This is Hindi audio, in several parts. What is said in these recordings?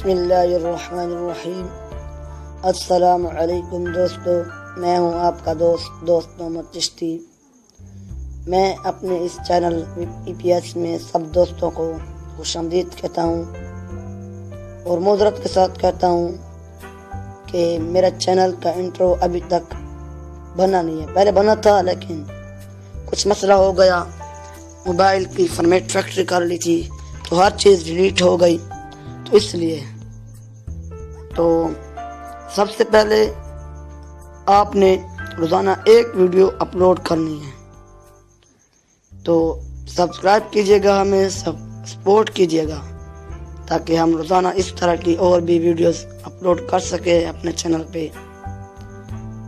बिस्मिल्लाहिर्रहमानिर्रहीम। अस्सलामु अलैकुम दोस्तों, मैं हूं आपका दोस्त मोहम्मद चिश्ती। मैं अपने इस चैनल EPS में सब दोस्तों को खुशामदीद कहता हूं और मुज़रत के साथ कहता हूं कि मेरा चैनल का इंट्रो अभी तक बना नहीं है। पहले बना था लेकिन कुछ मसला हो गया, मोबाइल की फॉर्मेट फैक्ट्री कर ली थी तो हर चीज़ डिलीट हो गई, तो इसलिए तो सबसे पहले आपने रोज़ाना एक वीडियो अपलोड करनी है। तो सब्सक्राइब कीजिएगा, हमें सब सपोर्ट कीजिएगा ताकि हम रोज़ाना इस तरह की और भी वीडियोस अपलोड कर सके अपने चैनल पे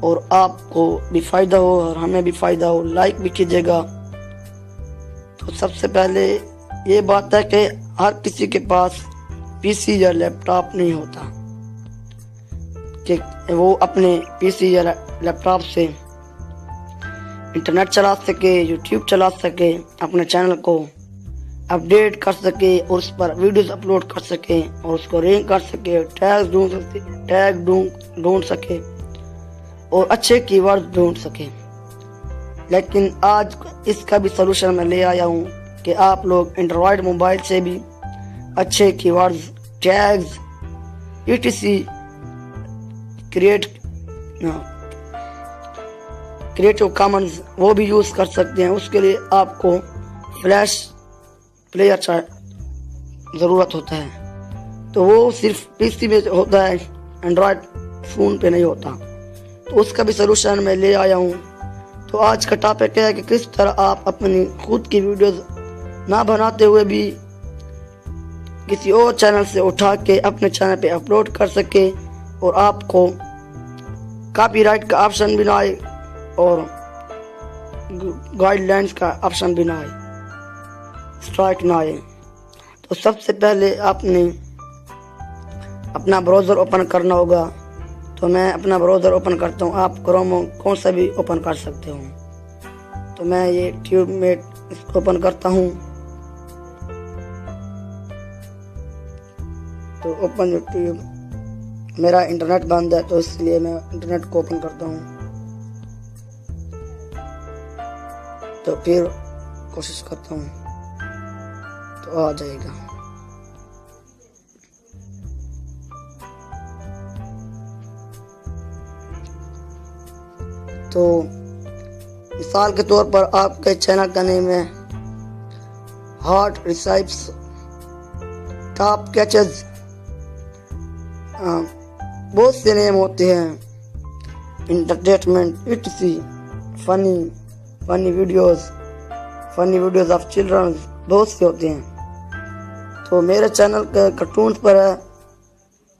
और आपको भी फ़ायदा हो और हमें भी फ़ायदा हो। लाइक भी कीजिएगा। तो सबसे पहले ये बात है कि हर किसी के पास PC या लैपटॉप नहीं होता कि वो अपने PC या लैपटॉप से इंटरनेट चला सके, YouTube चला सके, अपने चैनल को अपडेट कर सके और उस पर वीडियोस अपलोड कर सके और उसको रैंक कर सके, टैग ढूंढ सके और अच्छे कीवर्ड ढूंढ सके। लेकिन आज इसका भी सलूशन मैं ले आया हूँ कि आप लोग एंड्रॉयड मोबाइल से भी अच्छे keywords, tags, ETC creative Commons वो भी यूज़ कर सकते हैं। उसके लिए आपको फ्लैश प्लेयर ज़रूरत होता है, तो वो सिर्फ PC में होता है, एंड्रॉयड फ़ोन पे नहीं होता। तो उसका भी सलूशन मैं ले आया हूँ। तो आज का टॉपिक है कि किस तरह आप अपनी खुद की वीडियोस ना बनाते हुए भी किसी और चैनल से उठा के अपने चैनल पे अपलोड कर सके और आपको कॉपीराइट का ऑप्शन भी ना आए और गाइडलाइंस का ऑप्शन भी ना आए, स्ट्राइक ना आए। तो सबसे पहले आपने अपना ब्राउज़र ओपन करना होगा। तो मैं अपना ब्राउज़र ओपन करता हूँ, आप क्रोम कौन सा भी ओपन कर सकते हो। तो मैं ये ट्यूबमेट इसको ओपन करता हूँ। तो ओपन यूट्यूब, मेरा इंटरनेट बंद है तो इसलिए मैं इंटरनेट को ओपन करता हूँ। तो फिर कोशिश करता हूँ तो आ जाएगा। तो मिसाल के तौर पर आपके चैनल का नेम है हॉट रिसाइप्स, टॉप कैचेस, बहुत से नेम होते हैं, entertainment, ETC, funny videos of children, बहुत से होते हैं। तो मेरे चैनल के कार्टून पर है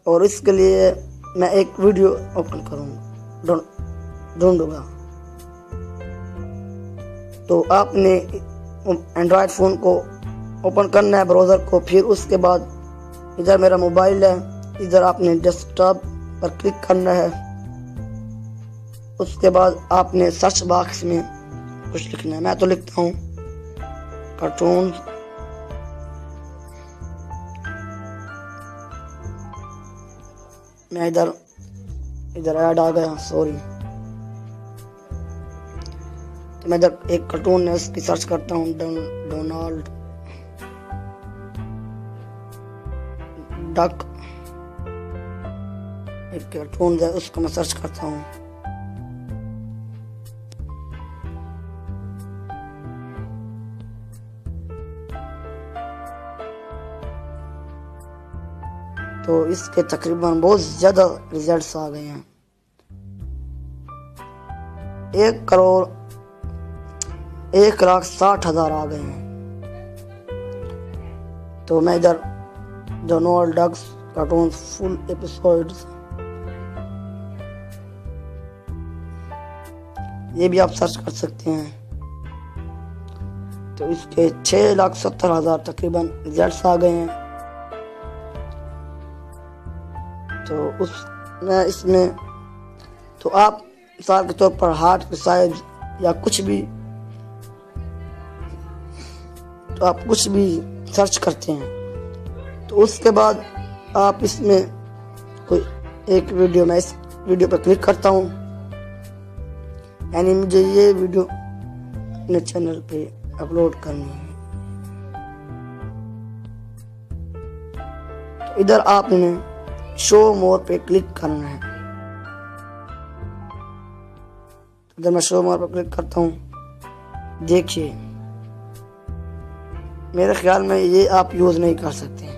और इसके लिए मैं एक वीडियो ओपन करूँगा, ढूंढूंगा। तो आपने एंड्रॉयड फ़ोन को ओपन करना है, ब्राउज़र को। फिर उसके बाद इधर मेरा मोबाइल है, इधर आपने डेस्कटॉप पर क्लिक करना है। उसके बाद आपने सर्च बॉक्स में कुछ लिखना है। मैं तो लिखता हूँ कार्टून। मैं इधर ऐड आ गया, सॉरी। तो मैं इधर एक कार्टून है उसकी सर्च करता हूँ, डोनाल्ड डक, एक कार्टून है उसको मैं सर्च करता हूँ। तो इसके तकरीबन बहुत ज़्यादा रिजल्ट्स आ गए हैं, 1,60,000 आ गए हैं। तो मैं इधर Donald Duck's cartoon full episodes, ये भी आप सर्च कर सकते हैं। तो इसके 6,70,000 तकरीबन रिजल्ट्स आ गए हैं। तो इसमें तो आप मिसाल के तौर पर हार्ट एक्सरसाइज या कुछ भी, तो आप कुछ भी सर्च करते हैं तो उसके बाद आप इसमें कोई एक वीडियो, मैं इस वीडियो पर क्लिक करता हूँ, यानी मुझे ये वीडियो अपने चैनल पे अपलोड करनी है। तो इधर आपने शो मोर पे क्लिक करना है। इधर मैं शो मोर पर क्लिक करता हूँ। देखिए मेरे ख्याल में ये आप यूज नहीं कर सकते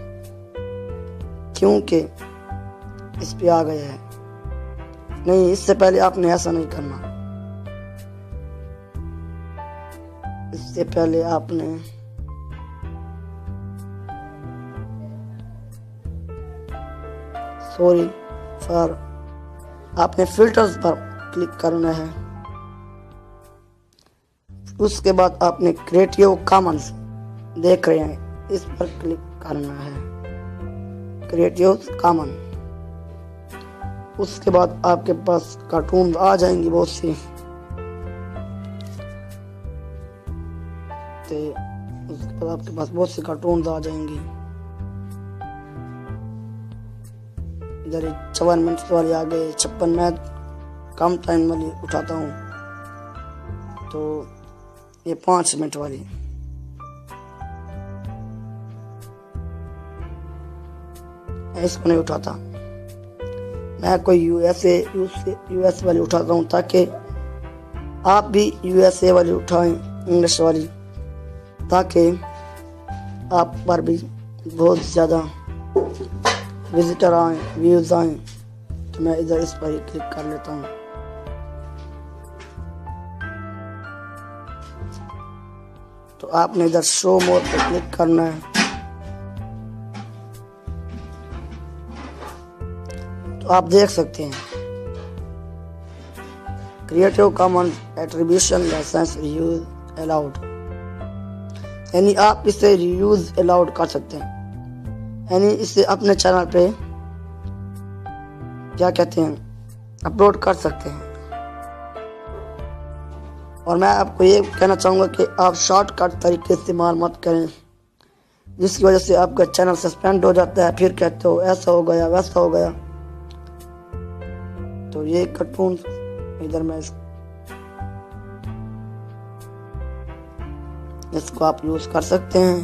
क्योंकि इस पे आ गया है। नहीं, इससे पहले आपने ऐसा नहीं करना। इससे पहले आपने आपने फिल्टर्स पर क्लिक करना है। उसके बाद आपने क्रिएटिव कॉमन्स देख रहे हैं, इस पर क्लिक करना है, क्रिएटिव कॉमन। उसके बाद आपके पास कार्टून आ जाएंगी बहुत सी, तो उसके बाद आपके पास बहुत सी कार्टून आ जाएंगी। इधर 54 मिनट वाली आ गए, 56। मैं कम टाइम वाली उठाता हूँ, तो ये 5 मिनट वाली। मैं इसको नहीं उठाता, मैं कोई यूएस वाली उठाता हूँ, ताकि आप भी यूएसए वाली उठाएं, इंग्लिश वाली, ताकि आप पर भी बहुत ज़्यादा विजिटर आए, व्यूज आए। तो मैं इधर इस पर ही क्लिक कर लेता हूँ। तो आपने इधर शो मोर पर क्लिक करना है। तो आप देख सकते हैं creative commons attribution licence reuse allowed, यानी आप इसे रीयूज अलाउड कर सकते हैं, यानी इसे अपने चैनल पे क्या कहते हैं, अपलोड कर सकते हैं। और मैं आपको ये कहना चाहूँगा कि आप शॉर्टकट तरीके इस्तेमाल मत करें, जिसकी वजह से आपका चैनल सस्पेंड हो जाता है, फिर कहते हो ऐसा हो गया वैसा हो गया। तो ये कार्टून इधर मैं इसको आप यूज कर सकते हैं।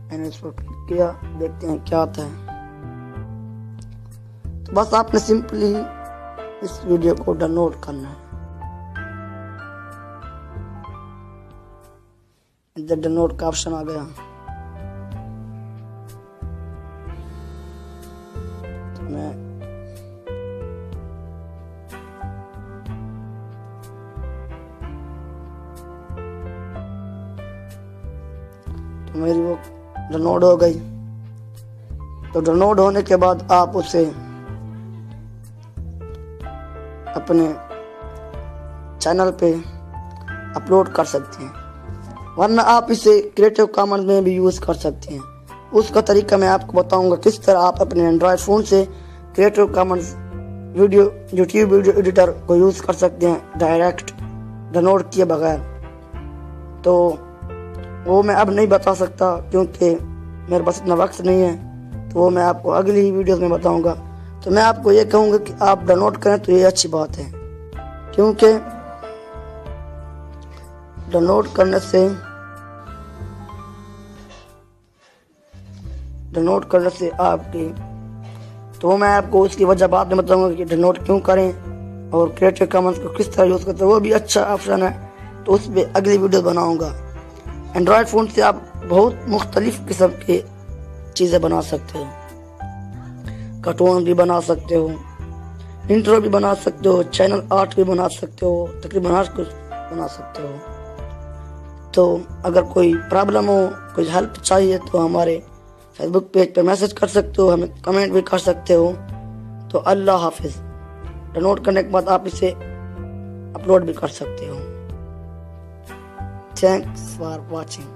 मैंने इस पर क्लिक किया, देखते हैं क्या आता है। तो बस आपने सिंपली इस वीडियो को डाउनलोड करना है। इधर डाउनलोड का ऑप्शन आ गया। तो मेरी वो डाउनलोड हो गई। तो डाउनलोड होने के बाद आप उसे अपने चैनल पे अपलोड कर सकते हैं, वरना आप इसे क्रिएटिव कॉमन्स में भी यूज़ कर सकते हैं। उसका तरीका मैं आपको बताऊंगा किस तरह आप अपने एंड्रॉयड फ़ोन से creative Commons YouTube video editor को यूज़ कर सकते हैं डायरेक्ट डाउनलोड किए बगैर। तो वो मैं अब नहीं बता सकता क्योंकि मेरे पास इतना वक्त नहीं है, तो वो मैं आपको अगली ही वीडियोस में बताऊंगा। तो मैं आपको ये कहूँगा कि आप डाउनलोड करें तो ये अच्छी बात है, क्योंकि डाउनलोड करने से आपकी, तो मैं आपको उसकी वजह बाद में बताऊंगा कि डाउनलोड क्यों करें और क्रिएटिव कॉमन्स को किस तरह यूज़ करते हैं, वो भी अच्छा ऑप्शन है। तो उस पर अगली वीडियो बनाऊंगा। एंड्रॉयड फ़ोन से आप बहुत मुख्तलिफ किस्म की चीज़ें बना सकते हो, कार्टून भी बना सकते हो, इंट्रो भी बना सकते हो, चैनल आर्ट भी बना सकते हो, तकरीबन हर कुछ बना सकते हो। तो अगर कोई प्रॉब्लम हो, कोई हेल्प चाहिए, तो हमारे फेसबुक पेज पर मैसेज कर सकते हो, हमें कमेंट भी कर सकते हो। तो अल्लाह हाफिज़। डाउनलोड करने के बाद आप इसे अपलोड भी कर सकते हो। Thanks for watching.